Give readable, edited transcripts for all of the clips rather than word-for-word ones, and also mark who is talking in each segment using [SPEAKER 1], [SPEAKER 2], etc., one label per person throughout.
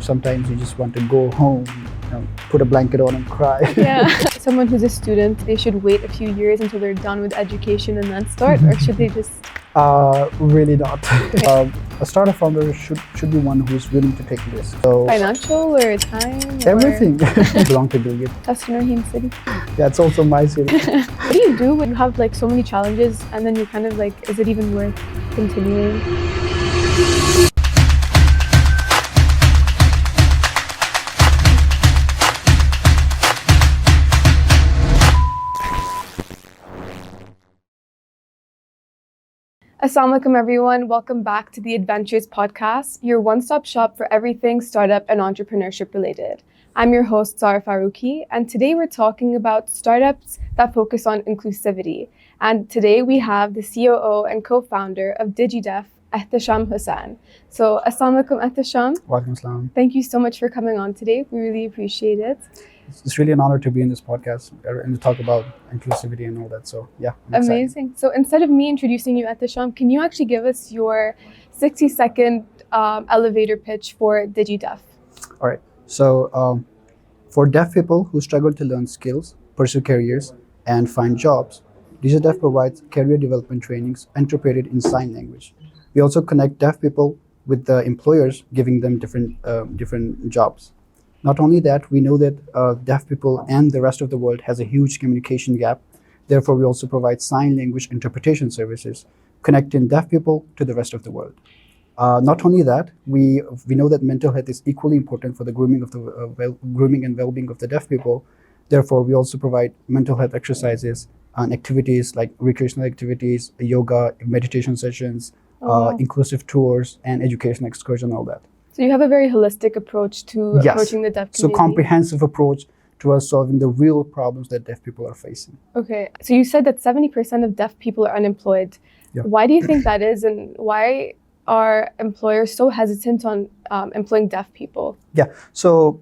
[SPEAKER 1] sometimes you just want to go home, put a blanket on and cry.
[SPEAKER 2] Yeah. Someone who's a student, they should wait a few years until they're done with education and then start, or should they just?
[SPEAKER 1] Really not. A startup founder should be one who's willing to take risks. So
[SPEAKER 2] Financial or time?
[SPEAKER 1] everything. Belong to Bill Gates.
[SPEAKER 2] That's Norheen City.
[SPEAKER 1] Yeah, it's also my city.
[SPEAKER 2] What do you do when you have like so many challenges and then you're kind of like, is it even worth continuing? Assalamu alaikum everyone, welcome back to the AdVentures podcast, your one-stop shop for everything startup and entrepreneurship related. I'm your host Zara Faruqi, and today we're talking about startups that focus on inclusivity. And today we have the COO and co-founder of DigiDeaf, Ehtisham Hussain. So assalamu alaikum Ehtisham.
[SPEAKER 1] Walaikum salam.
[SPEAKER 2] Thank you so much for coming on today. We really appreciate it.
[SPEAKER 1] It's really an honor to be in this podcast and to talk about inclusivity and all that. So yeah, I'm excited.
[SPEAKER 2] Amazing. So instead of me introducing you, Ehtisham, can you actually give us your 60-second elevator pitch for DigiDeaf?
[SPEAKER 1] All right. So for deaf people who struggle to learn skills, pursue careers, and find jobs, DigiDeaf provides career development trainings interpreted in sign language. We also connect deaf people with the employers, giving them different jobs. Not only that, we know that deaf people and the rest of the world has a huge communication gap. Therefore, we also provide sign language interpretation services, connecting deaf people to the rest of the world. Not only that, we know that mental health is equally important for the grooming and well-being of the deaf people. Therefore, we also provide mental health exercises and activities like recreational activities, yoga, meditation sessions, inclusive tours, and education excursion, all that.
[SPEAKER 2] So you have a very holistic approach to approaching the deaf community.
[SPEAKER 1] So comprehensive approach to us solving the real problems that deaf people are facing.
[SPEAKER 2] Okay. So you said that 70% of deaf people are unemployed.
[SPEAKER 1] Yeah.
[SPEAKER 2] Why do you think that is, and why are employers so hesitant on employing deaf people?
[SPEAKER 1] Yeah. So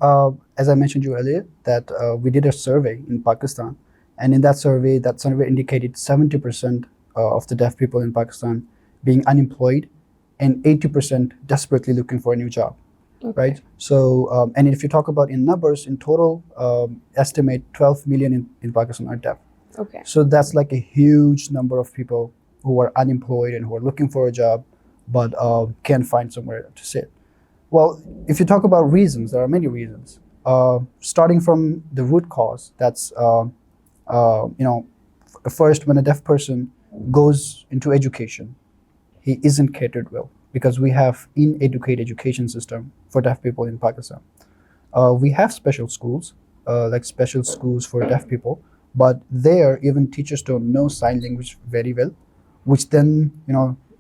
[SPEAKER 1] as I mentioned you earlier, that we did a survey in Pakistan, and in that survey indicated 70% of the deaf people in Pakistan being unemployed, and 80% desperately looking for a new job, right? So, and if you talk about in numbers, in total, estimate 12 million in Pakistan are deaf.
[SPEAKER 2] Okay.
[SPEAKER 1] So that's like a huge number of people who are unemployed and who are looking for a job, but can't find somewhere to sit. Well, if you talk about reasons, there are many reasons. Starting from the root cause, that's, first, when a deaf person goes into education, he isn't catered well, because we have inadequate education system for deaf people in Pakistan. We have special schools, like special schools for deaf people, but there even teachers don't know sign language very well, which then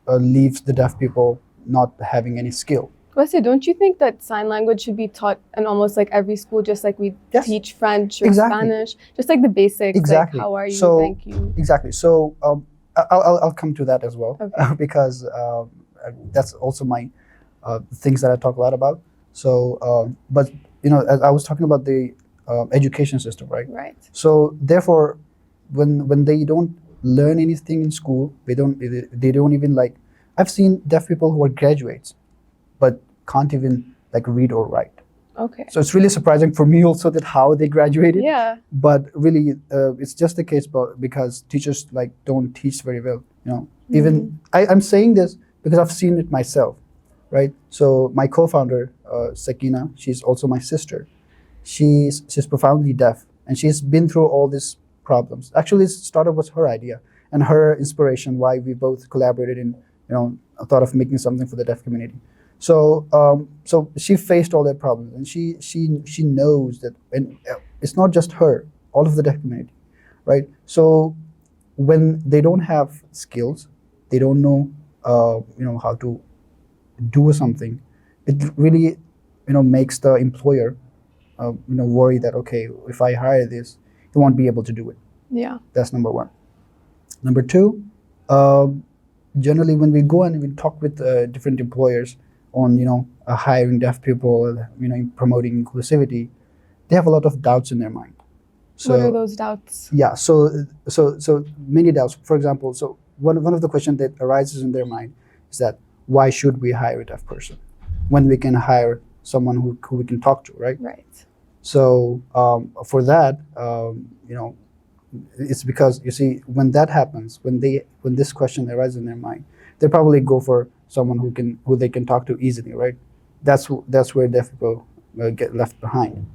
[SPEAKER 1] leaves the deaf people not having any skill.
[SPEAKER 2] Wesley, don't you think that sign language should be taught in almost like every school, just like we teach French or Spanish, just like the basics, like how are you, thank you.
[SPEAKER 1] Exactly. So I'll come to that as well, because that's also my things that I talk a lot about. So, but as I was talking about the education system, right?
[SPEAKER 2] Right.
[SPEAKER 1] So therefore, when they don't learn anything in school, they don't even like. I've seen deaf people who are graduates, but can't even like read or write.
[SPEAKER 2] Okay.
[SPEAKER 1] So it's really surprising for me also that how they graduated.
[SPEAKER 2] Yeah.
[SPEAKER 1] But really, it's just the case because teachers like don't teach very well. Even I'm saying this because I've seen it myself, right? So my co-founder, Sakina, she's also my sister. She's profoundly deaf, and she's been through all these problems. Actually, this startup was her idea and her inspiration why we both collaborated in, thought of making something for the deaf community. So so she faced all that problems, and she knows that, and it's not just her, all of the deaf community, right? So when they don't have skills, they don't know how to do something, it really makes the employer worry that, okay, if I hire this, he won't be able to do it.
[SPEAKER 2] Yeah.
[SPEAKER 1] That's number one. Number two, generally when we go and we talk with different employers on hiring deaf people, promoting inclusivity, they have a lot of doubts in their mind. So,
[SPEAKER 2] what are those doubts?
[SPEAKER 1] Yeah, so many doubts. For example, so one of the questions that arises in their mind is that why should we hire a deaf person when we can hire someone who we can talk to, right?
[SPEAKER 2] Right.
[SPEAKER 1] So for that, it's because you see when that happens, when this question arises in their mind, they probably go for someone who they can talk to easily, right? That's where deaf people get left behind.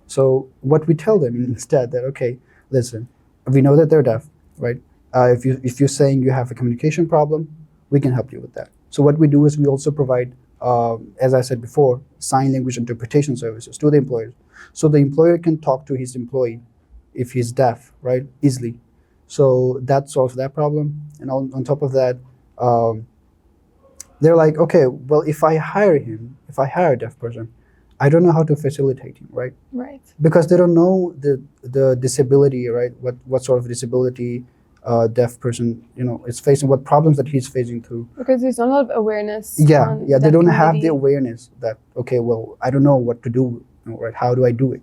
[SPEAKER 1] So what we tell them instead that, okay, listen, we know that they're deaf, right? If you're saying you have a communication problem, we can help you with that. So what we do is we also provide, as I said before, sign language interpretation services to the employers. So the employer can talk to his employee if he's deaf, right, easily. So that solves that problem. And on top of that, they're like, okay, well, if I hire a deaf person, I don't know how to facilitate him, right?
[SPEAKER 2] Right.
[SPEAKER 1] Because they don't know the disability, right? What sort of disability deaf person, is facing, what problems that he's facing through.
[SPEAKER 2] Because there's not a lot of awareness.
[SPEAKER 1] Yeah, they don't have
[SPEAKER 2] community.
[SPEAKER 1] the awareness that, okay, well, I don't know what to do, right? How do I do it?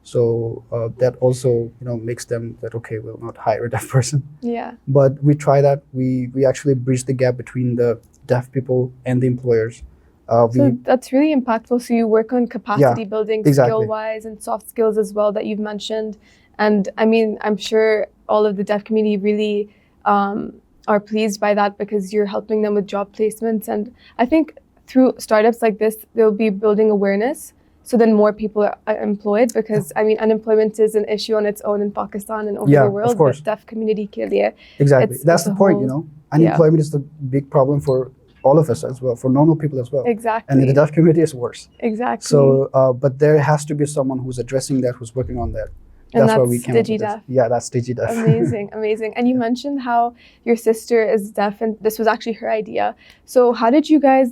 [SPEAKER 1] So that also, makes them that, okay, we'll not hire a deaf person.
[SPEAKER 2] Yeah.
[SPEAKER 1] But we try that. We actually bridge the gap between the deaf people and the employers.
[SPEAKER 2] So that's really impactful. So you work on capacity building,
[SPEAKER 1] exactly.
[SPEAKER 2] skill-wise, and soft skills as well that you've mentioned. And I mean, I'm sure all of the deaf community really are pleased by that because you're helping them with job placements. And I think through startups like this, they'll be building awareness. So then more people are employed because, I mean, unemployment is an issue on its own in Pakistan and over the world.
[SPEAKER 1] Of course.
[SPEAKER 2] But deaf community ke liye,
[SPEAKER 1] exactly. That's the point, Unemployment is the big problem for all of us as well, for normal people as well.
[SPEAKER 2] Exactly.
[SPEAKER 1] And in the deaf community, it's worse.
[SPEAKER 2] Exactly.
[SPEAKER 1] So, but there has to be someone who's addressing that, who's working on that.
[SPEAKER 2] And
[SPEAKER 1] that's why we came up with
[SPEAKER 2] DigiDeaf.
[SPEAKER 1] this. Yeah, that's DigiDeaf.
[SPEAKER 2] Amazing, amazing. And you mentioned how your sister is deaf, and this was actually her idea. So how did you guys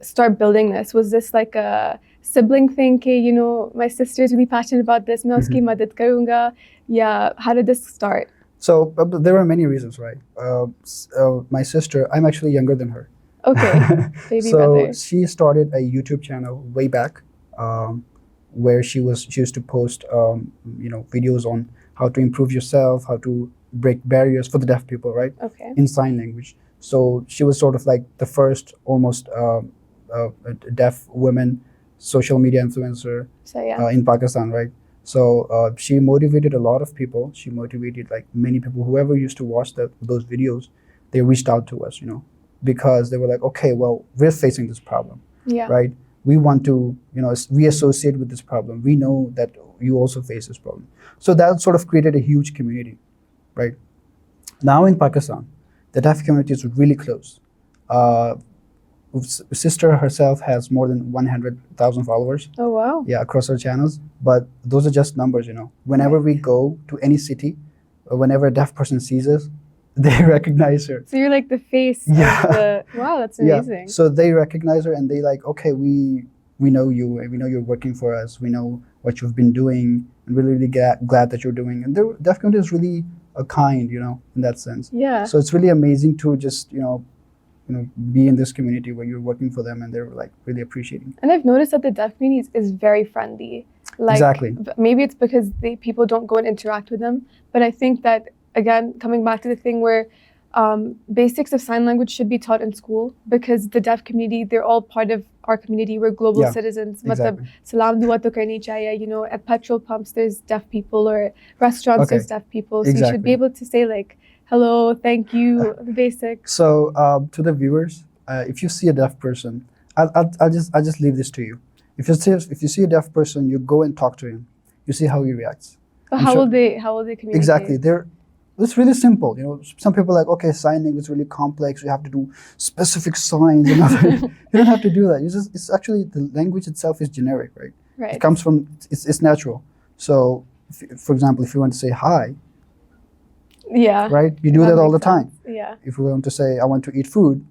[SPEAKER 2] start building this? Was this like a sibling thing? My sister is really passionate about this. मैं उसकी मदद करूँगा. Yeah. How did this start?
[SPEAKER 1] So there were many reasons, right? My sister, I'm actually younger than her.
[SPEAKER 2] Okay, baby
[SPEAKER 1] so
[SPEAKER 2] brother.
[SPEAKER 1] She started a YouTube channel way back, where she used to post, videos on how to improve yourself, how to break barriers for the deaf people, right?
[SPEAKER 2] Okay.
[SPEAKER 1] In sign language. So she was sort of like the first almost deaf woman social media influencer in Pakistan, right? So she motivated a lot of people. She motivated like many people, whoever used to watch those videos, they reached out to us, because they were like, okay, well, we're facing this problem, right? We want to, we associate with this problem. We know that you also face this problem. So that sort of created a huge community, right? Now in Pakistan, the deaf community is really close. Sister herself has more than 100,000 followers.
[SPEAKER 2] Oh, wow.
[SPEAKER 1] Yeah, across her channels. But those are just numbers, Whenever we go to any city, or whenever a deaf person sees us, they recognize her.
[SPEAKER 2] So you're like the face of the... Wow, that's amazing.
[SPEAKER 1] Yeah. So they recognize her and they like, okay, we know you, and we know you're working for us. We know what you've been doing, and we're really glad that you're doing. And the deaf community is really kind, in that sense.
[SPEAKER 2] Yeah.
[SPEAKER 1] So it's really amazing to just, be in this community where you're working for them and they're like really appreciating.
[SPEAKER 2] And I've noticed that the deaf community is very friendly. Like,
[SPEAKER 1] exactly.
[SPEAKER 2] Maybe it's because people don't go and interact with them. But I think that, again, coming back to the thing where basics of sign language should be taught in school, because the deaf community, they're all part of our community. We're global citizens.
[SPEAKER 1] Exactly.
[SPEAKER 2] Salam dua to karni chahiye. At petrol pumps, there's deaf people, or restaurants, there's deaf people. So you should be able to say like, hello, thank you, the basics.
[SPEAKER 1] So to the viewers, if you see a deaf person, I'll just leave this to you. If you see a deaf person, you go and talk to him. You see how he reacts.
[SPEAKER 2] But how will they communicate?
[SPEAKER 1] Exactly. It's really simple. Some people are like, okay, sign language is really complex. You have to do specific signs and other. You don't have to do that. It's actually, the language itself is generic, right?
[SPEAKER 2] Right.
[SPEAKER 1] It comes from, it's natural. So, for example, if you want to say hi, right? You do that all the time.
[SPEAKER 2] Yeah.
[SPEAKER 1] If we want to say, I want to eat food.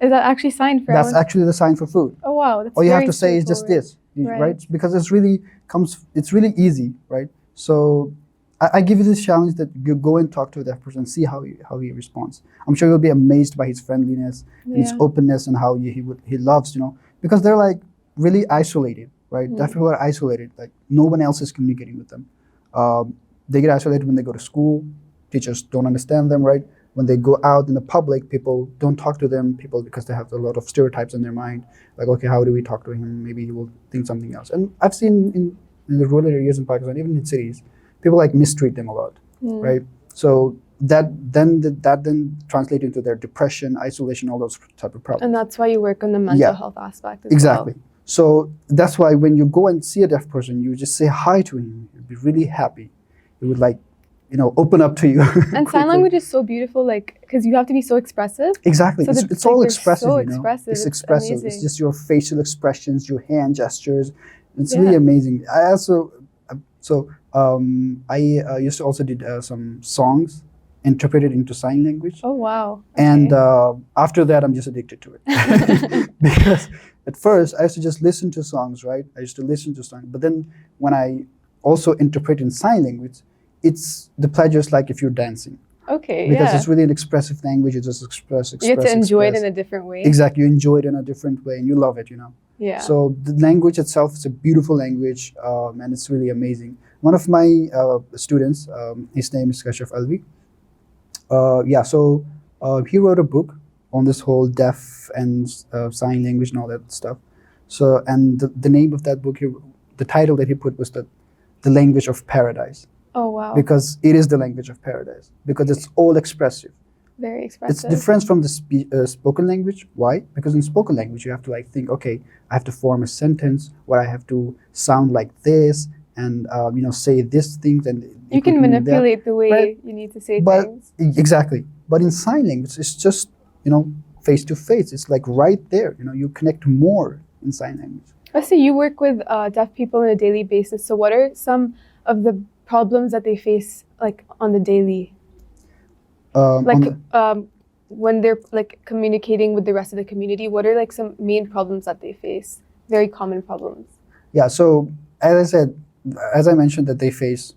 [SPEAKER 2] Is that actually sign for?
[SPEAKER 1] That's actually the sign for food.
[SPEAKER 2] Oh wow! That's
[SPEAKER 1] all you have to say is just this, right? Because it's really easy, right? So I give you this challenge that you go and talk to a deaf person, see how he responds. I'm sure you'll be amazed by his friendliness, and his openness, and how he loves, because they're like really isolated, right? Deaf people are isolated, like no one else is communicating with them. They get isolated when they go to school. Teachers don't understand them, right? when they go out in the public, people don't talk to them, because they have a lot of stereotypes in their mind. Like, okay, how do we talk to him? Maybe he will think something else. And I've seen in the rural areas in Pakistan, even in cities, people like mistreat them a lot, right? So that then translates into their depression, isolation, all those type of problems.
[SPEAKER 2] And that's why you work on the mental health aspect as
[SPEAKER 1] Exactly.
[SPEAKER 2] well.
[SPEAKER 1] So that's why when you go and see a deaf person, you just say hi to him. You'd be really happy. He would open up to you.
[SPEAKER 2] And sign language is so beautiful, like, because you have to be so expressive.
[SPEAKER 1] Exactly.
[SPEAKER 2] So
[SPEAKER 1] it's all expressive,
[SPEAKER 2] so
[SPEAKER 1] you know.
[SPEAKER 2] expressive.
[SPEAKER 1] It's expressive.
[SPEAKER 2] Amazing.
[SPEAKER 1] It's just your facial expressions, your hand gestures. It's really amazing. I also, I used to also did some songs interpreted into sign language.
[SPEAKER 2] Oh, wow.
[SPEAKER 1] Okay. And after that, I'm just addicted to it. Because at first, I used to just listen to songs, right? I used to listen to songs. But then when I also interpret in sign language, it's the pleasure is like if you're dancing.
[SPEAKER 2] Okay,
[SPEAKER 1] because it's really an expressive language. You just express.
[SPEAKER 2] You get to enjoy it in a different way.
[SPEAKER 1] Exactly, you enjoy it in a different way, and you love it, you know.
[SPEAKER 2] Yeah.
[SPEAKER 1] So the language itself is a beautiful language, and it's really amazing. One of my students, his name is Kashif Alvi. He wrote a book on this whole deaf and sign language and all that stuff. So, and the name of that book, the title that he put was the language of paradise.
[SPEAKER 2] Oh, wow.
[SPEAKER 1] Because it is the language of paradise. Because it's all expressive.
[SPEAKER 2] Very expressive.
[SPEAKER 1] It's different from the spoken language. Why? Because in spoken language, you have to think, okay, I have to form a sentence where I have to sound like this and say this things, and
[SPEAKER 2] you can manipulate the way you need to say things.
[SPEAKER 1] Exactly. But in sign language, it's just face to face. It's like right there. You connect more in sign language.
[SPEAKER 2] I see you work with deaf people on a daily basis. So what are some of the problems that they face, like on the daily? When they're like communicating with the rest of the community, what are like some main problems that they face? Very common problems.
[SPEAKER 1] Yeah. So as I mentioned, that they face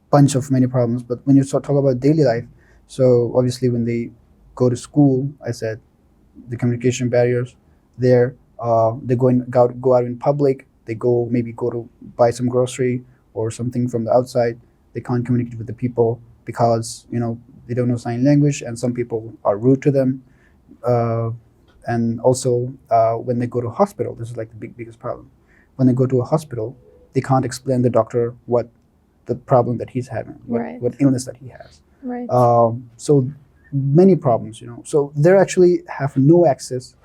[SPEAKER 1] bunch of many problems. But when you talk about daily life, so obviously when they go to school, I said the communication barriers there. They go out in public. They maybe go to buy some grocery or something from the outside. They can't communicate with the people because they don't know sign language, and some people are rude to them. And also when they go to a hospital, this is like the biggest problem. When they go to a hospital, they can't explain the doctor what the problem that he's having, what illness that he has.
[SPEAKER 2] Right.
[SPEAKER 1] So many problems, So they actually have no access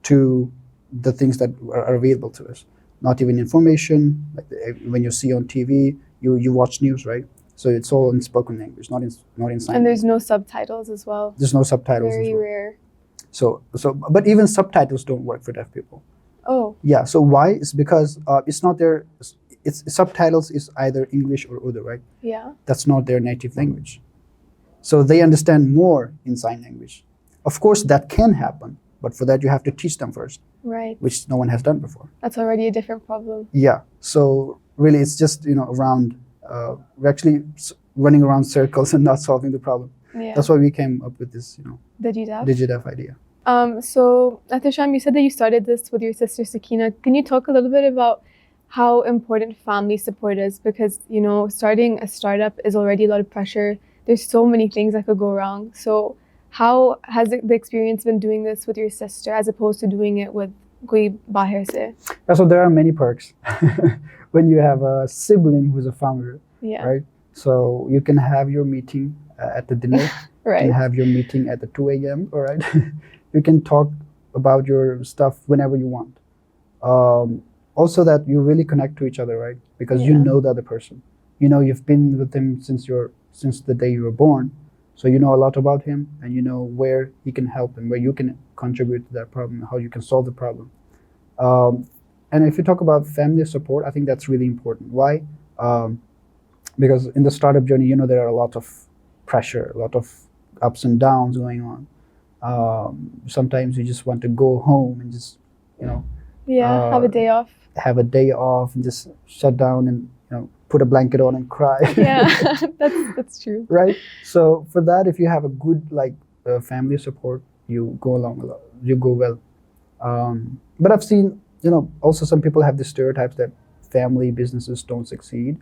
[SPEAKER 1] to the things that are available to us. Not even information. Like when you see on TV, you watch news, right? So it's all in spoken language, not in sign.
[SPEAKER 2] And there's no subtitles as well.
[SPEAKER 1] There's no subtitles.
[SPEAKER 2] Very rare.
[SPEAKER 1] So but even subtitles don't work for deaf people.
[SPEAKER 2] Oh.
[SPEAKER 1] Yeah. So why? It's because it's not their. It's subtitles is either English or Urdu, right?
[SPEAKER 2] Yeah.
[SPEAKER 1] That's not their native language. So they understand more in sign language. Of course, that can happen, but for that you have to teach them first.
[SPEAKER 2] Right.
[SPEAKER 1] Which no one has done before.
[SPEAKER 2] That's already a different problem.
[SPEAKER 1] Yeah. So really, it's just around. We're actually running around circles and not solving the problem.
[SPEAKER 2] Yeah.
[SPEAKER 1] That's why we came up with this, DigiDeaf idea.
[SPEAKER 2] So Ehtisham, you said that you started this with your sister Sakina. Can you talk a little bit about how important family support is? Because starting a startup is already a lot of pressure. There's so many things that could go wrong. So how has the experience been doing this with your sister as opposed to doing it with koi bahar se?
[SPEAKER 1] So there are many perks when you have a sibling who's a founder, right? So you can have your meeting at the dinner,
[SPEAKER 2] right?
[SPEAKER 1] You can have your meeting at the 2 a.m., all right? You can talk about your stuff whenever you want. Also that you really connect to each other, right? Because you know the other person. You've been with him since the day you were born. So you know a lot about him, and you know where he can help and where you can contribute to that problem, how you can solve the problem. And if you talk about family support, I think that's really important. Why? Because in the startup journey, there are a lot of pressure, a lot of ups and downs going on. Sometimes you just want to go home and just,
[SPEAKER 2] have a day off.
[SPEAKER 1] Have a day off and just shut down and put a blanket on and cry.
[SPEAKER 2] Yeah, that's true.
[SPEAKER 1] Right. So for that, if you have a good family support, you go along a lot. You go well. But I've seen also some people have the stereotypes that family businesses don't succeed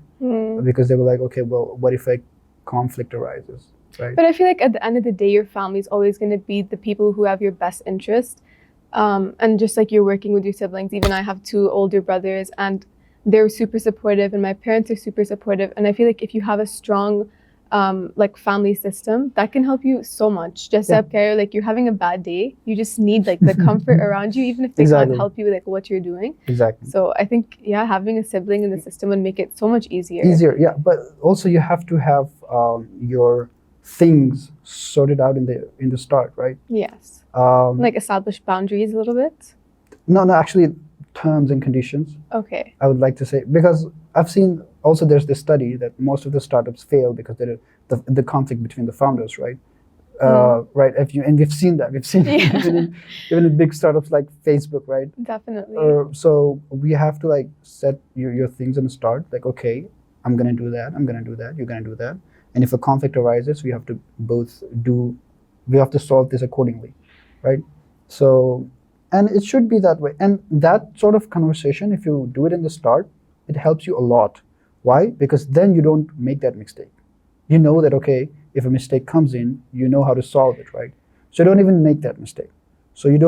[SPEAKER 1] because they were like, okay, well, what if a conflict arises? right?
[SPEAKER 2] But I feel like at the end of the day, your family is always going to be the people who have your best interest. And just like you're working with your siblings, even I have 2 older brothers, and they're super supportive, and my parents are super supportive. And I feel like if you have a strong like family system, that can help you so much. Just up there, like you're having a bad day, you just need like the comfort around you, even if they can't help you with like what you're doing.
[SPEAKER 1] Exactly.
[SPEAKER 2] So I think having a sibling in the system would make it so much easier.
[SPEAKER 1] Yeah, but also you have to have your things sorted out in the start, right?
[SPEAKER 2] Yes. Like establish boundaries a little bit.
[SPEAKER 1] No, actually, terms and conditions.
[SPEAKER 2] Okay.
[SPEAKER 1] I would like to say, because I've seen also there's this study that most of the startups fail because the conflict between the founders, right? Right. And we've seen that. We've seen even in big startups like Facebook, right?
[SPEAKER 2] Definitely.
[SPEAKER 1] So we have to like set your things in the start. Like, okay, I'm gonna do that. I'm gonna do that. You're gonna do that. And if a conflict arises, we have to we have to solve this accordingly, right? So, and it should be that way. And that sort of conversation, if you do it in the start, it helps you a lot. Why? Because then you don't make that mistake. You know that, okay, if a mistake comes in, you know how to solve it, right? So you don't even make that mistake. So you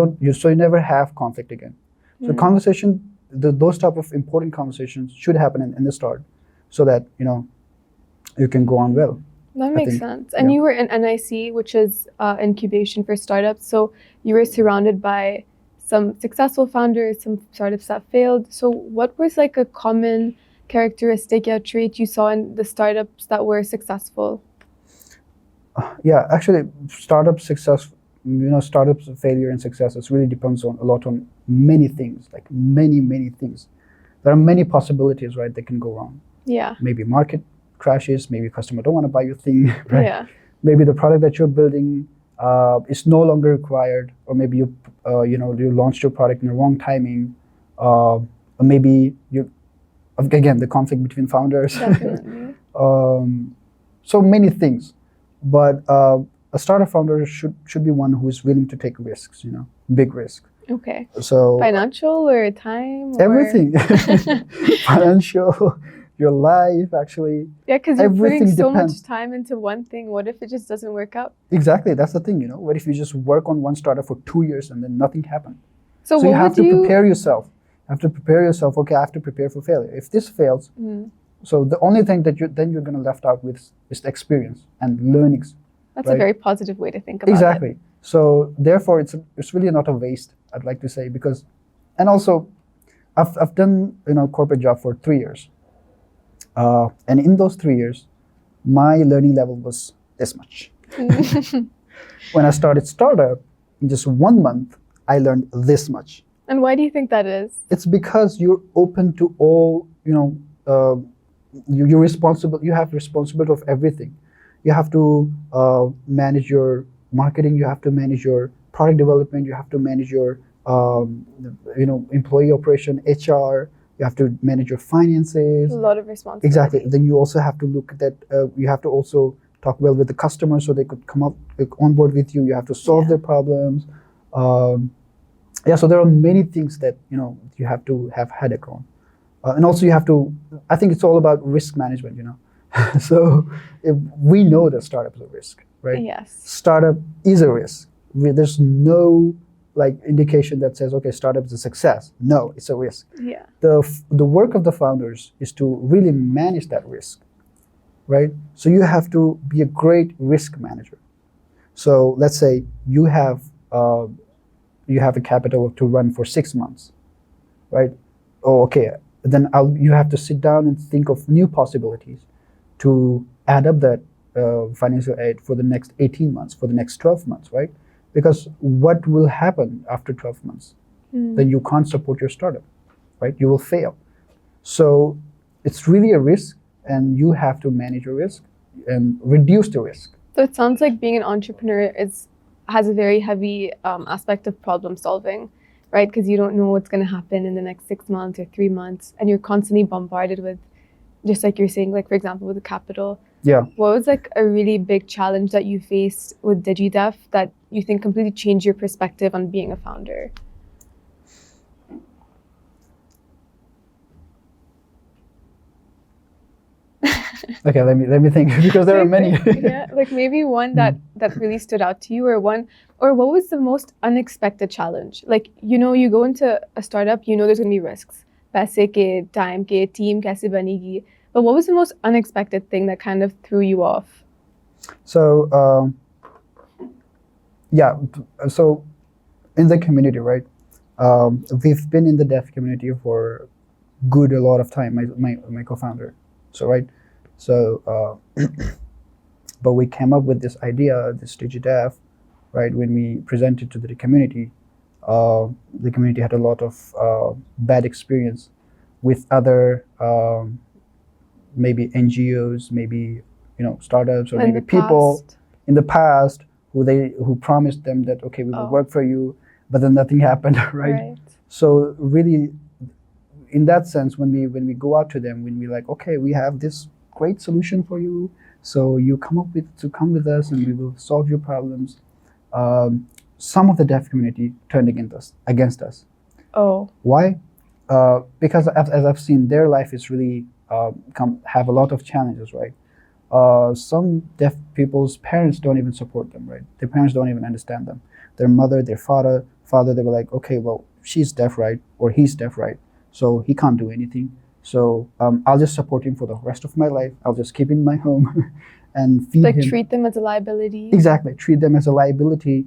[SPEAKER 1] never have conflict again. So conversation, those type of important conversations should happen in the start, so that you can go on well.
[SPEAKER 2] That makes sense. And you were in NIC, which is incubation for startups. So you were surrounded by some successful founders, some startups that failed. So what was like a common characteristic or trait you saw in the startups that were successful?
[SPEAKER 1] Yeah, actually, startup success, startups failure and successes really depends a lot on many things, like many things. There are many possibilities, right, that can go wrong.
[SPEAKER 2] Yeah.
[SPEAKER 1] Maybe market crashes, maybe customer don't want to buy your thing, right?
[SPEAKER 2] Yeah.
[SPEAKER 1] Maybe the product that you're building is no longer required, or maybe you launched your product in the wrong timing, or maybe the conflict between founders.
[SPEAKER 2] Definitely.
[SPEAKER 1] So many things, but a startup founder should be one who is willing to take risks, big risk.
[SPEAKER 2] Okay.
[SPEAKER 1] So
[SPEAKER 2] financial or time?
[SPEAKER 1] Everything. Financial, your life, actually.
[SPEAKER 2] Yeah, because you're putting so much time into one thing. What if it just doesn't work out?
[SPEAKER 1] Exactly, that's the thing, What if you just work on one startup for 2 years and then nothing happened?
[SPEAKER 2] So
[SPEAKER 1] you have to prepare yourself. You have to prepare yourself. Okay, I have to prepare for failure. If this fails, so the only thing that you're going to left out with is the experience and learnings.
[SPEAKER 2] That's a very positive way to think about it.
[SPEAKER 1] Exactly. So therefore, it's really not a waste, I'd like to say, because, and also, I've done corporate job for 3 years, and in those 3 years, my learning level was this much. When I started startup, in just 1 month, I learned this much.
[SPEAKER 2] And why do you think that is?
[SPEAKER 1] It's because you're open to all, you're responsible. You have responsibility of everything. You have to manage your marketing. You have to manage your product development. You have to manage your, employee operation, HR. You have to manage your finances.
[SPEAKER 2] A lot of responsibility.
[SPEAKER 1] Exactly. Then you also have to look at that. You have to also talk well with the customers so they could come up on board with you. You have to solve their problems. So there are many things that you have to have headache on, and also you have to. I think it's all about risk management. So if we know that startup is a risk, right?
[SPEAKER 2] Yes.
[SPEAKER 1] Startup is a risk. There's no indication that says, okay, startup is a success. No, it's a risk.
[SPEAKER 2] Yeah.
[SPEAKER 1] The work of the founders is to really manage that risk, right? So you have to be a great risk manager. So let's say you have a capital to run for 6 months, right? Oh, okay. Then you have to sit down and think of new possibilities to add up that financial aid for the next 18 months, for the next 12 months, right? Because what will happen after 12 months? Then you can't support your startup, right? You will fail. So it's really a risk, and you have to manage your risk and reduce the risk.
[SPEAKER 2] So it sounds like being an entrepreneur has a very heavy aspect of problem solving, right? Because you don't know what's going to happen in the next 6 months or 3 months, and you're constantly bombarded with, just like you're saying, for example, with the capital.
[SPEAKER 1] Yeah.
[SPEAKER 2] What was a really big challenge that you faced with DigiDeaf that you think completely changed your perspective on being a founder?
[SPEAKER 1] Okay, let me think because there are many.
[SPEAKER 2] Yeah, like maybe one that really stood out to you, or what was the most unexpected challenge? Like, you go into a startup, there's gonna be risks. Paise ke, time ke, team kaise banegi. But what was the most unexpected thing that kind of threw you off?
[SPEAKER 1] So yeah, so in the community, right? We've been in the deaf community for a lot of time. My co-founder. But we came up with this idea, this DigiDeaf, right? When we presented to the community had a lot of bad experience with other maybe NGOs, maybe startups, or maybe people in the past who promised them that okay, we will work for you, but then nothing happened, right? So really, in that sense, when we go out to them, when we like, okay, we have this great solution for you, so you come with us and we will solve your problems. Some of the deaf community turned against us.
[SPEAKER 2] Oh.
[SPEAKER 1] Why? Because as I've seen, their life is really have a lot of challenges, right? Some deaf people's parents don't even support them, right? Their parents don't even understand them. Their mother, their father, they were like, okay, well, she's deaf, right? Or he's deaf, right? So he can't do anything. So I'll just support him for the rest of my life. I'll just keep him in my home and feed him.
[SPEAKER 2] Like treat them as a liability.
[SPEAKER 1] Exactly, treat them as a liability.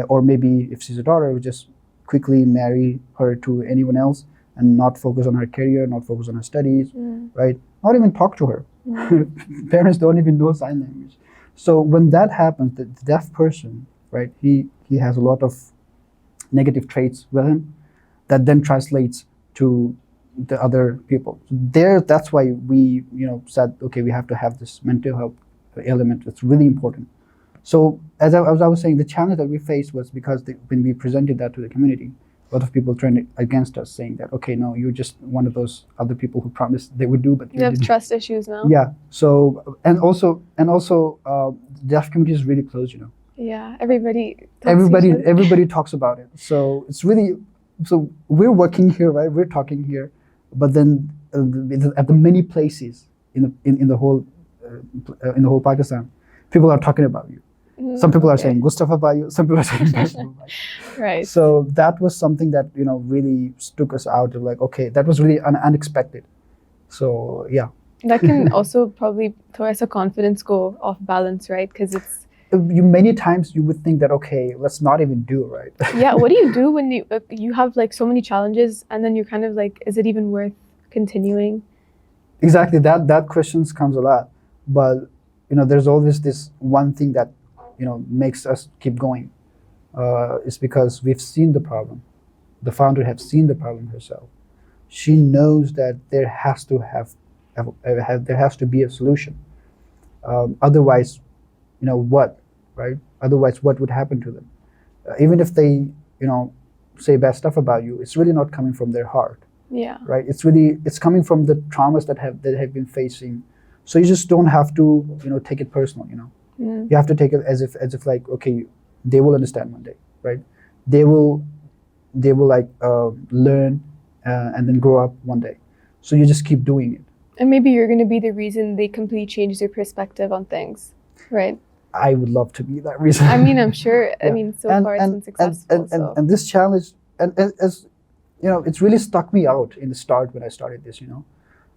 [SPEAKER 1] Or maybe if she's a daughter, we just quickly marry her to anyone else and not focus on her career, not focus on her studies, right? Not even talk to her. Parents don't even know sign language. So when that happens, the deaf person, right, he has a lot of negative traits with him that then translates to the other people. So that's why we said, okay, we have to have this mental health element. It's really important. So as I was saying, the challenge that we faced was because when we presented that to the community, a lot of people turned against us, saying that, okay, no, you're just one of those other people who promised they would do, but
[SPEAKER 2] you have trust issues now.
[SPEAKER 1] Yeah. So and also, the deaf community is really close,
[SPEAKER 2] Yeah, everybody
[SPEAKER 1] talks about it. So it's really, so we're working here, right? We're talking here, but then at the many places in the whole Pakistan, people are talking about you. Some people are saying good stuff about you. Some people are saying bad stuff about you.
[SPEAKER 2] Right.
[SPEAKER 1] So that was something that really took us out of like, okay, that was really unexpected. So yeah.
[SPEAKER 2] That can also probably throw us a confidence go off balance, right? Because it's
[SPEAKER 1] many times you would think that okay, let's not even do it, right?
[SPEAKER 2] Yeah. What do you do when you have like so many challenges and then you're kind of like, is it even worth continuing?
[SPEAKER 1] Exactly. That questions comes a lot, but there's always this one thing that makes us keep going. It's because we've seen the problem. The founder has seen the problem herself. She knows that there has to be a solution. Otherwise, what, right? Otherwise, what would happen to them? Even if they, say bad stuff about you, it's really not coming from their heart.
[SPEAKER 2] Yeah.
[SPEAKER 1] Right. It's coming from the traumas that have been facing. So you just don't have to, take it personal. You have to take it as if like, okay, they will understand one day, right? They will like learn and then grow up one day. So you just keep doing it.
[SPEAKER 2] And maybe you're going to be the reason they completely change their perspective on things, right?
[SPEAKER 1] I would love to be that reason.
[SPEAKER 2] I mean, I'm sure. Yeah. I mean, so far it's been successful.
[SPEAKER 1] And this challenge, and as it's really stuck me out in the start when I started this.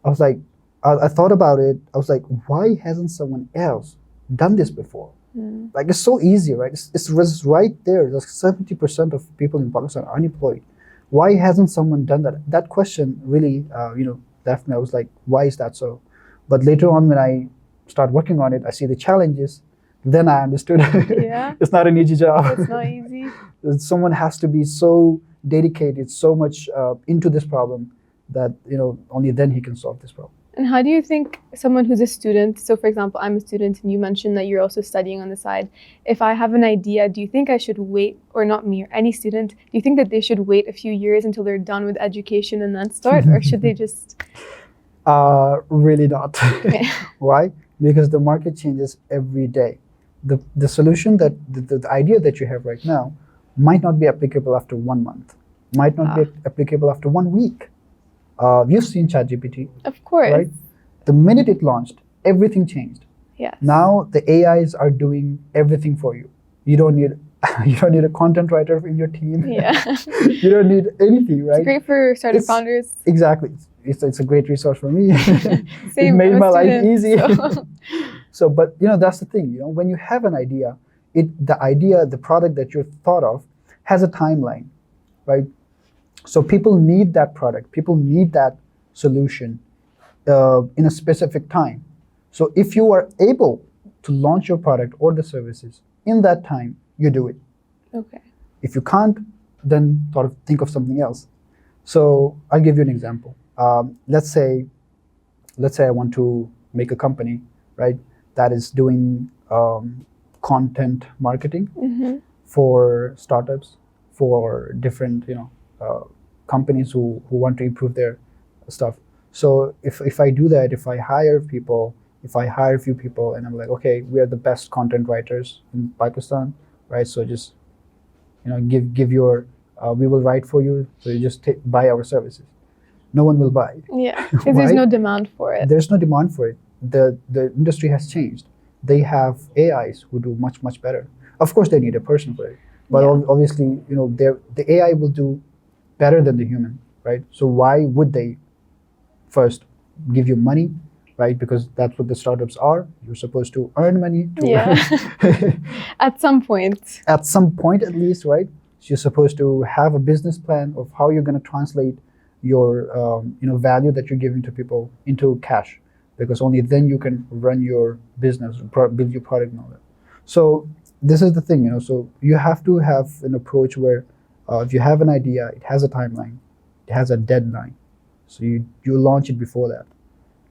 [SPEAKER 1] I was like, I thought about it. I was like, why hasn't someone else done this before? Like, it's so easy, right? It's right there. Like 70% of people in Pakistan are unemployed. Why hasn't someone done that? That question really, left me. I was like, why is that so? But later on, when I start working on it, I see the challenges. Then I understood.
[SPEAKER 2] Yeah.
[SPEAKER 1] It's not an easy job.
[SPEAKER 2] It's not easy.
[SPEAKER 1] Someone has to be so dedicated, so much into this problem that only then he can solve this problem.
[SPEAKER 2] And how do you think someone who's a student, so for example, I'm a student and you mentioned that you're also studying on the side, if I have an idea, do you think I should wait, or not me, or any student, do you think that they should wait a few years until they're done with education and then start, or should they just?
[SPEAKER 1] Really not.
[SPEAKER 2] Okay.
[SPEAKER 1] Why? Because the market changes every day. The solution that the idea that you have right now might not be applicable after 1 month, might not be applicable after 1 week. You've seen ChatGPT.
[SPEAKER 2] Of course.
[SPEAKER 1] Right? The minute it launched, everything changed.
[SPEAKER 2] Yes.
[SPEAKER 1] Now the AIs are doing everything for you. You don't need you don't need a content writer in your team.
[SPEAKER 2] Yeah.
[SPEAKER 1] You don't need anything, right?
[SPEAKER 2] It's great for startup founders.
[SPEAKER 1] Exactly. It's a great resource for me.
[SPEAKER 2] Same.
[SPEAKER 1] It made
[SPEAKER 2] I'm a
[SPEAKER 1] my life
[SPEAKER 2] student,
[SPEAKER 1] easy.
[SPEAKER 2] so-
[SPEAKER 1] So, but that's the thing. When you have an idea, the product that you thought of, has a timeline, right? So people need that product. People need that solution in a specific time. So if you are able to launch your product or the services in that time, you do it.
[SPEAKER 2] Okay.
[SPEAKER 1] If you can't, then sort of think of something else. So I'll give you an example. Let's say I want to make a company, right, that is doing content marketing for startups, for different companies who want to improve their stuff. So if I do that, if I hire a few people, and I'm like, okay, we are the best content writers in Pakistan, right? So just give your we will write for you. So you just buy our services. No one will buy.
[SPEAKER 2] Yeah, because there's no demand for it.
[SPEAKER 1] There's no demand for it. The industry has changed. They have AIs who do much better. Of course, they need a person for it, but obviously, the AI will do better than the human, right? So why would they first give you money, right? Because that's what the startups are. You're supposed to earn money.
[SPEAKER 2] At some point.
[SPEAKER 1] At some point, at least, right? So you're supposed to have a business plan of how you're going to translate your value that you're giving to people into cash, because only then you can run your business, build your product and all that. So this is the thing, so you have to have an approach where if you have an idea, it has a timeline, it has a deadline. So you launch it before that.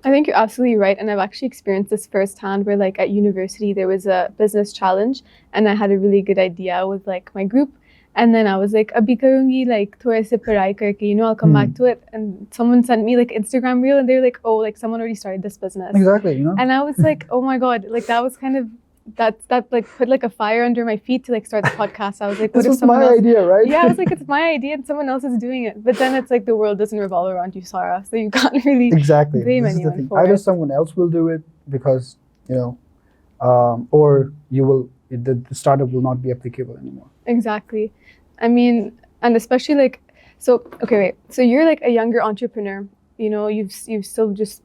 [SPEAKER 2] I think you're absolutely right. And I've actually experienced this firsthand where at university, there was a business challenge and I had a really good idea with my group. And then I was like, abhi karungi, thode se padhai karke, I'll come back to it. And someone sent me Instagram reel and they were like, oh, someone already started this business.
[SPEAKER 1] Exactly,
[SPEAKER 2] And I was like, oh my God, that was kind of, that put a fire under my feet to start the podcast. I was like, what
[SPEAKER 1] this
[SPEAKER 2] if
[SPEAKER 1] was
[SPEAKER 2] someone
[SPEAKER 1] my
[SPEAKER 2] else?
[SPEAKER 1] idea, right?
[SPEAKER 2] Yeah, I was like, it's my idea and someone else is doing it. But then it's the world doesn't revolve around you, Sarah. So you can't really blame anyone for
[SPEAKER 1] Either
[SPEAKER 2] it.
[SPEAKER 1] someone else will do it because, or the startup will not be applicable anymore.
[SPEAKER 2] Exactly. I mean, and especially so you're a younger entrepreneur, you've still just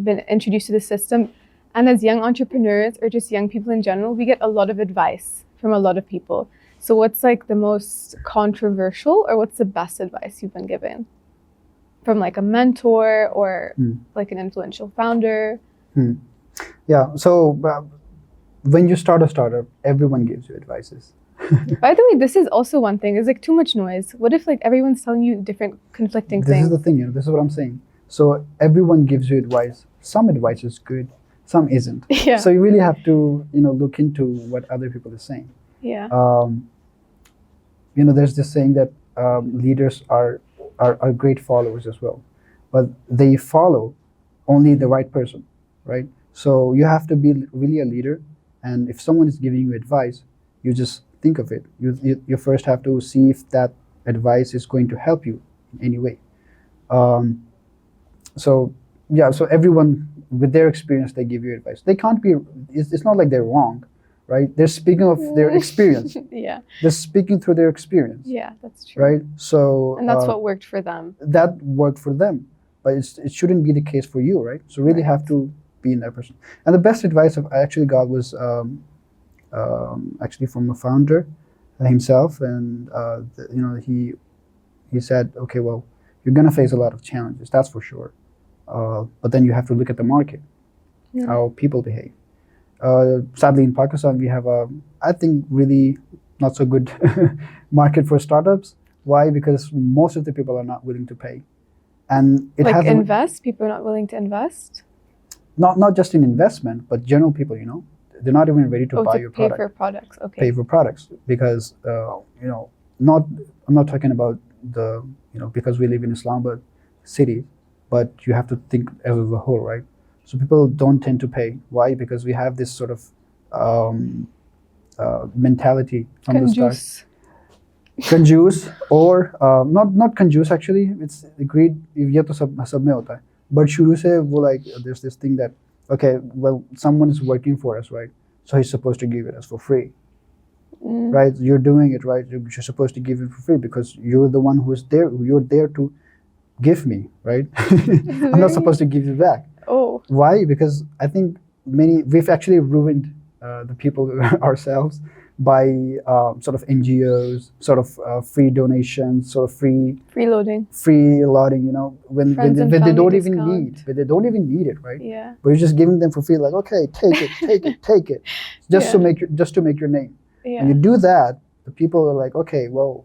[SPEAKER 2] been introduced to the system. And as young entrepreneurs or just young people in general, we get a lot of advice from a lot of people. So what's the most controversial or what's the best advice you've been given from a mentor or an influential founder?
[SPEAKER 1] Yeah. So when you start a startup, everyone gives you advices.
[SPEAKER 2] By the way, this is also one thing. It's too much noise. What if everyone's telling you different conflicting things?
[SPEAKER 1] This is the thing, this is what I'm saying. So everyone gives you advice. Some advice is good, some isn't.
[SPEAKER 2] Yeah.
[SPEAKER 1] So you really have to, look into what other people are saying.
[SPEAKER 2] Yeah.
[SPEAKER 1] There's this saying that leaders are great followers as well, but they follow only the right person, right? So you have to be really a leader, and if someone is giving you advice, you just think of it. You first have to see if that advice is going to help you in any way. So everyone with their experience, they give you advice. They can't be. It's not like they're wrong, right? They're speaking of their experience.
[SPEAKER 2] Yeah.
[SPEAKER 1] They're speaking through their experience.
[SPEAKER 2] Yeah, that's true.
[SPEAKER 1] Right. So.
[SPEAKER 2] And that's what worked for them.
[SPEAKER 1] That worked for them, but it shouldn't be the case for you, right? So really have to be in that person. And the best advice I actually got was. Actually from a founder himself, and he said, okay, well, you're gonna face a lot of challenges, that's for sure, but then you have to look at the market, how people behave. Sadly, in Pakistan, we have I think really not so good market for startups. Why? Because most of the people are not willing to pay, and it has
[SPEAKER 2] invest. People are not willing to invest.
[SPEAKER 1] Not just in investment, but general people, they're not even ready to buy your product.
[SPEAKER 2] Pay for products, okay.
[SPEAKER 1] Pay for products because I'm not talking about because we live in Islamabad city, but you have to think as a whole, right? So people don't tend to pay. Why? Because we have this sort of mentality from the start. Conjuice or not conjuice actually. It's greed. ये तो सब में होता है. But शुरू से वो there's this thing that okay, well, someone is working for us, right? So he's supposed to give it us for free,
[SPEAKER 2] Mm.
[SPEAKER 1] right? You're doing it, right? You're supposed to give it for free because you're the one who's there. You're there to give me, right? I'm not supposed to give you back.
[SPEAKER 2] Oh.
[SPEAKER 1] Why? Because I think we've actually ruined the people ourselves by sort of NGOs, sort of free donations, sort of
[SPEAKER 2] Freeloading.
[SPEAKER 1] free allotting. You know, when
[SPEAKER 2] Friends and
[SPEAKER 1] they
[SPEAKER 2] family
[SPEAKER 1] don't
[SPEAKER 2] discount.
[SPEAKER 1] when they don't even need it, right?
[SPEAKER 2] Yeah.
[SPEAKER 1] But you're just giving them for free, like, okay, take it, take it, take it, just to make your name.
[SPEAKER 2] Yeah.
[SPEAKER 1] And you do that, the people are like, okay, well,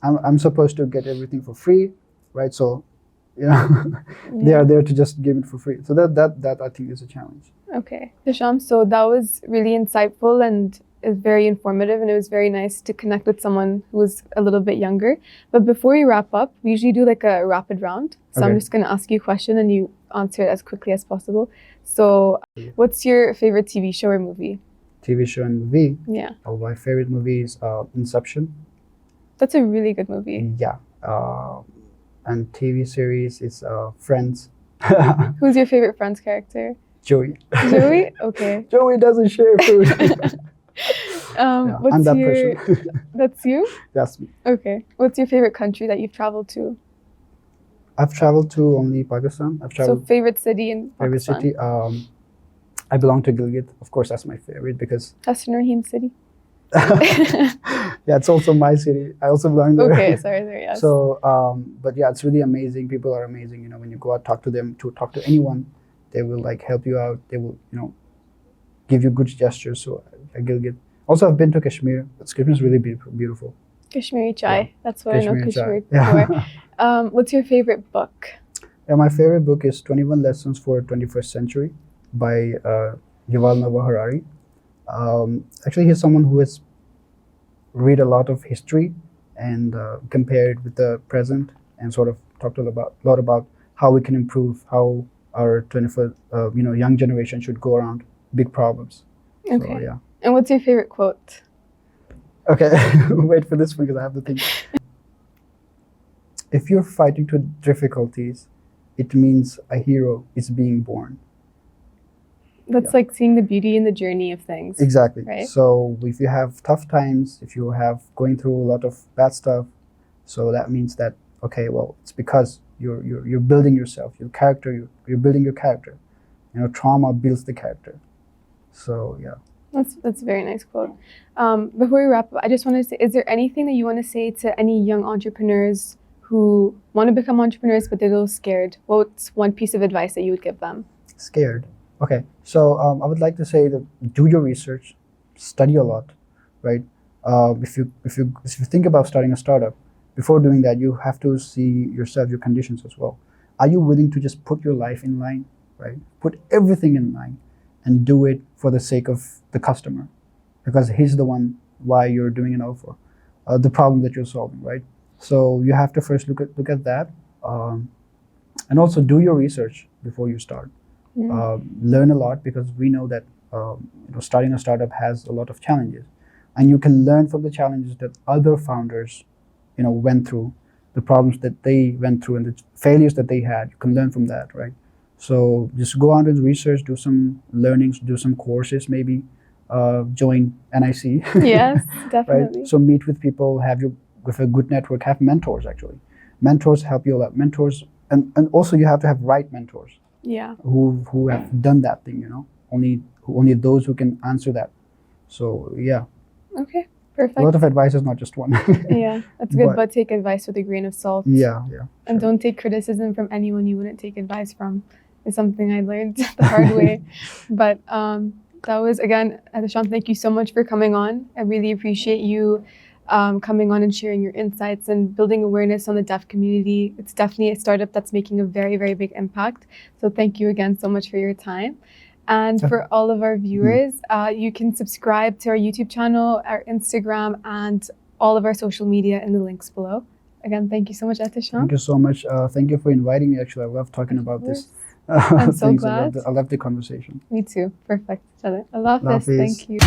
[SPEAKER 1] I'm supposed to get everything for free, right? So, you know, they are there to just give it for free. So that I think is a challenge.
[SPEAKER 2] Okay. Ehtisham, so that was really insightful and is very informative, and it was very nice to connect with someone who was a little bit younger. But before we wrap up, we usually do like a rapid round. So I'm
[SPEAKER 1] Okay.
[SPEAKER 2] just going to ask you a question and you answer it as quickly as possible. So what's your favorite TV show or movie?
[SPEAKER 1] TV show and movie.
[SPEAKER 2] Yeah.
[SPEAKER 1] Oh, my favorite movie is Inception.
[SPEAKER 2] That's a really good movie.
[SPEAKER 1] Yeah. And TV series is Friends.
[SPEAKER 2] Who's your favorite Friends character?
[SPEAKER 1] Joey.
[SPEAKER 2] Joey? Okay.
[SPEAKER 1] Joey doesn't share food.
[SPEAKER 2] What's
[SPEAKER 1] I'm that
[SPEAKER 2] your...
[SPEAKER 1] person.
[SPEAKER 2] That's you?
[SPEAKER 1] That's me.
[SPEAKER 2] Okay. What's your favorite country that you've traveled to?
[SPEAKER 1] I've traveled to only Pakistan. I've
[SPEAKER 2] So
[SPEAKER 1] traveled
[SPEAKER 2] favorite city in
[SPEAKER 1] favorite
[SPEAKER 2] Pakistan?
[SPEAKER 1] city. I belong to Gilgit. Of course, that's my favorite because
[SPEAKER 2] Hassan Rahim city?
[SPEAKER 1] yeah, it's also my city. I also belong there.
[SPEAKER 2] Okay, sorry, yes.
[SPEAKER 1] So, but yeah, it's really amazing. People are amazing. You know, when you go out, talk to them, to talk to anyone, they will like help you out. They will, you know, give you good gestures. So, Gilgit. Also, I've been to Kashmir. Kashmir is really beautiful.
[SPEAKER 2] Kashmiri chai.
[SPEAKER 1] Yeah.
[SPEAKER 2] That's what I know
[SPEAKER 1] Kashmiri
[SPEAKER 2] Kashmir
[SPEAKER 1] chai.
[SPEAKER 2] for.
[SPEAKER 1] Yeah.
[SPEAKER 2] What's your favorite book?
[SPEAKER 1] Yeah, my favorite book is 21 Lessons for 21st Century by Yuval Noah Harari. Actually, he's someone who has read a lot of history and compared it with the present and sort of talked a lot about how we can improve, how our 21st, young generation should go around big problems.
[SPEAKER 2] Okay.
[SPEAKER 1] So, yeah.
[SPEAKER 2] And what's your favorite quote?
[SPEAKER 1] Okay, wait for this one because I have to think. If you're fighting to difficulties, it means a hero is being born.
[SPEAKER 2] That's like seeing the beauty in the journey of things.
[SPEAKER 1] Exactly.
[SPEAKER 2] Right.
[SPEAKER 1] So if you have tough times, if you have going through a lot of bad stuff, so that means that, okay, well, it's because you're building yourself, your character, you're building your character. You know, trauma builds the character. So yeah.
[SPEAKER 2] That's a very nice quote. Before we wrap up, I just want to say, is there anything that you want to say to any young entrepreneurs who want to become entrepreneurs but they're a little scared? What's one piece of advice that you would give them?
[SPEAKER 1] Scared. Okay, so I would like to say that do your research, study a lot, right? If you think about starting a startup, before doing that, you have to see yourself, your conditions as well. Are you willing to just put your life in line, right? Put everything in line, and do it for the sake of the customer, because he's the one why you're doing it all for, the problem that you're solving, right? So you have to first look at that, and also do your research before you start. Learn a lot, because we know that starting a startup has a lot of challenges, and you can learn from the challenges that other founders went through, the problems that they went through, and the failures that they had. You can learn from that, right? So just go out and research, do some learnings, do some courses, maybe join NIC.
[SPEAKER 2] Yes, definitely.
[SPEAKER 1] Right? So meet with people, with a good network, have mentors. Actually, mentors help you a lot. Mentors, and also you have to have right mentors.
[SPEAKER 2] Yeah.
[SPEAKER 1] Who have done that thing, only those who can answer that. So yeah.
[SPEAKER 2] Okay, perfect.
[SPEAKER 1] A lot of advice is not just one.
[SPEAKER 2] Yeah, that's good, but take advice with a grain of salt.
[SPEAKER 1] Yeah.
[SPEAKER 2] And don't take criticism from anyone you wouldn't take advice from. Is something I learned the hard way. But that was, again, Ehtisham, thank you so much for coming on. I really appreciate you coming on and sharing your insights and building awareness on the deaf community. It's definitely a startup that's making a very, very big impact. So thank you again so much for your time. And for all of our viewers, you can subscribe to our YouTube channel, our Instagram, and all of our social media in the links below. Again, thank you so much, Ehtisham.
[SPEAKER 1] Thank you so much. Thank you for inviting me. Actually, I love talking about this.
[SPEAKER 2] I'm so glad.
[SPEAKER 1] I love the conversation.
[SPEAKER 2] Me too. Perfect. Allah Hafiz.
[SPEAKER 1] Allah Hafiz.
[SPEAKER 2] Thank you.